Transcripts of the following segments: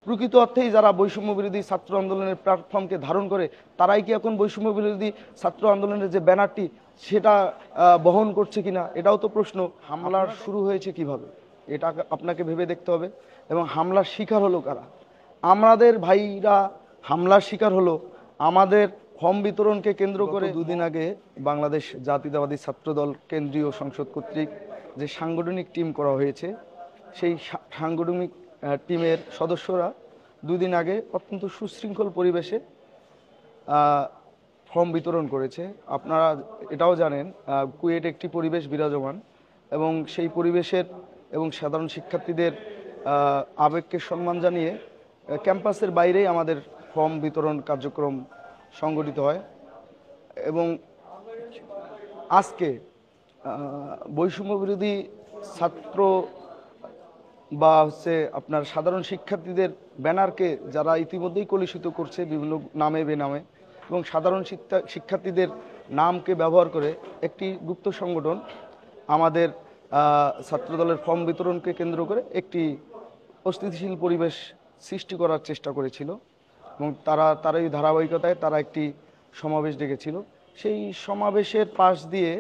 প্রকৃত অর্থেই যারা বৈষম্য বিরোধী ছাত্র আন্দোলনের প্ল্যাটফর্মকে ধারণ করে তারাই কি এখন বৈষম্য বিরোধী ছাত্র আন্দোলনের যে ব্যানারটি সেটা বহন করছে কিনা, এটাও তো প্রশ্ন। হামলার শুরু হয়েছে কিভাবে, এটা আপনাকে ভেবে দেখতে হবে। এবং হামলার শিকার হলো কারা? আমাদের ভাইরা হামলার শিকার হলো। আমাদের ফর্ম বিতরণকে কেন্দ্র করে দুদিন আগে বাংলাদেশ জাতীয়তাবাদী ছাত্রদল কেন্দ্রীয় সংসদ কর্তৃক যে সাংগঠনিক টিম করা হয়েছে, সেই সাংগঠনিক টিমের সদস্যরা দুদিন আগে অত্যন্ত সুশৃঙ্খল পরিবেশে ফর্ম বিতরণ করেছে। আপনারা এটাও জানেন কুয়েট একটি পরিবেশ বিরাজমান, এবং সেই পরিবেশের এবং সাধারণ শিক্ষার্থীদের আবেগকে সম্মান জানিয়ে ক্যাম্পাসের বাইরেই আমাদের ফর্ম বিতরণ কার্যক্রম সংগঠিত হয়। এবং আজকে বৈষম্য বিরোধী ছাত্র বা আপনার সাধারণ শিক্ষার্থীদের ব্যানারকে যারা ইতিমধ্যেই কলুষিত করছে বিভিন্ন নামে বেনামে, এবং সাধারণ শিক্ষার্থীদের নামকে ব্যবহার করে একটি গুপ্ত সংগঠন আমাদের ছাত্রদলের ফর্ম বিতরণকে কেন্দ্র করে একটি অস্থিতিশীল পরিবেশ সৃষ্টি করার চেষ্টা করেছিল। এবং তারই ধারাবাহিকতায় তারা একটি সমাবেশ ডেকেছিল। সেই সমাবেশের পাশ দিয়ে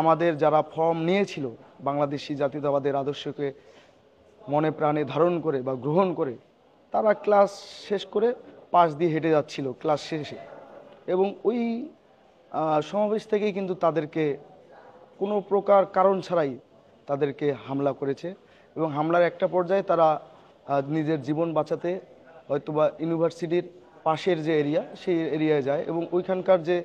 আমাদের যারা ফর্ম নিয়েছিল বাংলাদেশি জাতীয়তাবাদের আদর্শকে মনে প্রাণে ধারণ করে বা গ্রহণ করে, তারা ক্লাস শেষ করে পাশ দিয়ে হেঁটে যাচ্ছিল ক্লাস শেষে। এবং ওই সমাবেশ থেকেই কিন্তু তাদেরকে কোনো প্রকার কারণ ছাড়াই তাদেরকে হামলা করেছে। এবং হামলার একটা পর্যায়ে তারা নিজের জীবন বাঁচাতে হয়তোবা ইউনিভার্সিটির পাশের যে এরিয়া সেই এরিয়ায় যায়, এবং ওইখানকার যে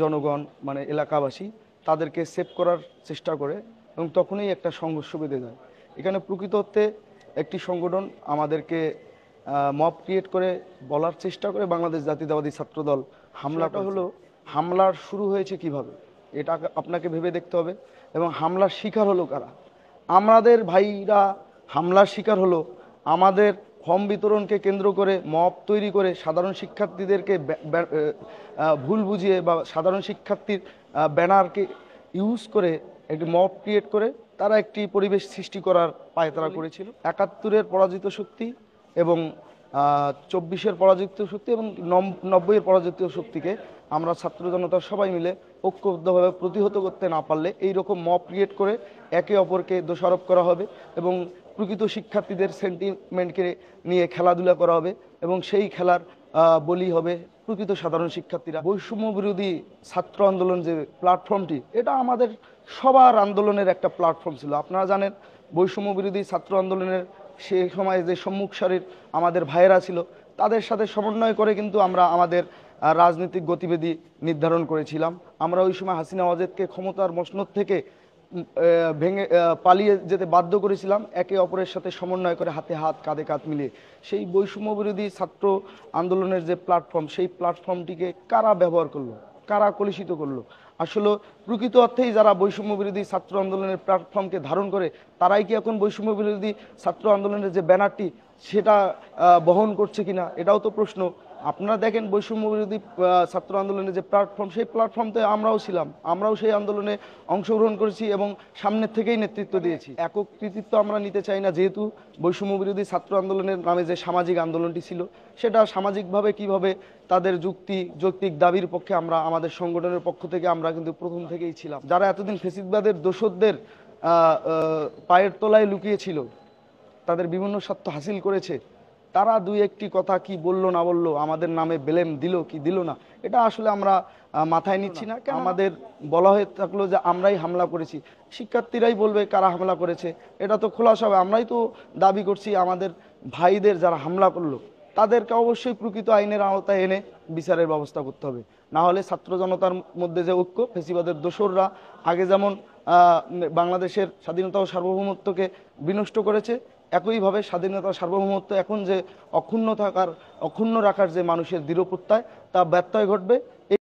জনগণ মানে এলাকাবাসী তাদেরকে সেভ করার চেষ্টা করে, এবং তখনই একটা সংঘর্ষ বেঁধে যায়। এখানে প্রকৃত অর্থে একটি সংগঠন আমাদেরকে মব ক্রিয়েট করে বলার চেষ্টা করে বাংলাদেশ জাতীয়তাবাদী ছাত্রদল হামলাটা হলো। হামলার শুরু হয়েছে কিভাবে, এটা আপনাকে ভেবে দেখতে হবে। এবং হামলার শিকার হলো কারা? আমাদের ভাইরা হামলার শিকার হলো। আমাদের ফর্ম বিতরণকে কেন্দ্র করে মব তৈরি করে সাধারণ শিক্ষার্থীদেরকে ভুল বুঝিয়ে বা সাধারণ শিক্ষার্থীর ব্যানারকে ইউজ করে একটি মব ক্রিয়েট করে তারা একটি পরিবেশ সৃষ্টি করার পায়তারা করেছিল। ৭১-এর পরাজিত শক্তি এবং ২৪-এর পরাজিত শক্তি এবং ৯০-এর পরাজিত শক্তিকে আমরা ছাত্র জনতা সবাই মিলে ঐক্যবদ্ধভাবে প্রতিহত করতে না পারলে এইরকম মব ক্রিয়েট করে একে অপরকে দোষারোপ করা হবে, এবং প্রকৃত শিক্ষার্থীদের সেন্টিমেন্টকে নিয়ে খেলাধুলা করা হবে, এবং সেই খেলার বলি হবে প্রকৃত সাধারণ শিক্ষার্থীরা। বৈষম্য বিরোধী ছাত্র আন্দোলন যে প্ল্যাটফর্মটি, এটা আমাদের সবার আন্দোলনের একটা প্ল্যাটফর্ম ছিল। আপনারা জানেন বৈষম্য বিরোধী ছাত্র আন্দোলনের সেই সময় যে সম্মুখ সারির আমাদের ভাইয়েরা ছিল, তাদের সাথে সমন্বয় করে কিন্তু আমরা আমাদের রাজনৈতিক গতিবিধি নির্ধারণ করেছিলাম। আমরা ওই সময় হাসিনা ওয়াজেদকে ক্ষমতার মসনদ থেকে ভেঙে পালিয়ে যেতে বাধ্য করেছিলাম, একে অপরের সাথে সমন্বয় করে হাতে হাত কাঁধে কাঁধ মিলিয়ে। সেই বৈষম্য বিরোধী ছাত্র আন্দোলনের যে প্ল্যাটফর্ম, সেই প্ল্যাটফর্মটিকে কারা ব্যবহার করলো, কারা কলুষিত করলো? আসলে প্রকৃত অর্থেই যারা বৈষম্য বিরোধী ছাত্র আন্দোলনের প্ল্যাটফর্মকে ধারণ করে তারাই কি এখন বৈষম্য বিরোধী ছাত্র আন্দোলনের যে ব্যানারটি সেটা বহন করছে কিনা, এটাও তো প্রশ্ন। আপনারা দেখেন বৈষম্য বিরোধী ছাত্র আন্দোলনের যে প্ল্যাটফর্ম, সেই প্ল্যাটফর্মতে আমরাও ছিলাম, আমরাও সেই আন্দোলনে অংশগ্রহণ করেছি এবং সামনের থেকেই নেতৃত্ব দিয়েছি। একক কৃতিত্ব আমরা নিতে চাই না, যেহেতু বৈষম্য বিরোধী ছাত্র আন্দোলনের নামে যে সামাজিক আন্দোলনটি ছিল সেটা সামাজিকভাবে কিভাবে তাদের যৌক্তিক দাবির পক্ষে আমরা আমাদের সংগঠনের পক্ষ থেকে আমরা কিন্তু প্রথম থেকেই ছিলাম। যারা এতদিন ফ্যাসিবাদের দোসরদের পায়ের তলায় লুকিয়েছিল, তাদের বিভিন্ন স্বার্থ হাসিল করেছে, তারা দুই একটি কথা কি বললো না বললো, আমাদের নামে ব্লেম দিল কি দিল না, এটা আসলে আমরা মাথায় নিচ্ছি না। আমাদের বলা হয়ে থাকলো যে আমরাই হামলা করেছি, শিক্ষার্থীরাই বলবে কারা হামলা করেছে, এটা তো খোলাসা হবে। আমরাই তো দাবি করছি আমাদের ভাইদের যারা হামলা করলো তাদেরকে অবশ্যই প্রকৃত আইনের আওতায় এনে বিচারের ব্যবস্থা করতে হবে। না হলে ছাত্র জনতার মধ্যে যে ঐক্য, ফ্যাসিবাদের দোসররা আগে যেমন বাংলাদেশের স্বাধীনতা ও সার্বভৌমত্বকে বিনষ্ট করেছে, একইভাবে স্বাধীনতা সার্বভৌমত্ব এখন যে অক্ষুণ্ণ রাখার যে মানুষের দৃঢ় প্রত্যয়, তা ব্যত্যয় ঘটবে।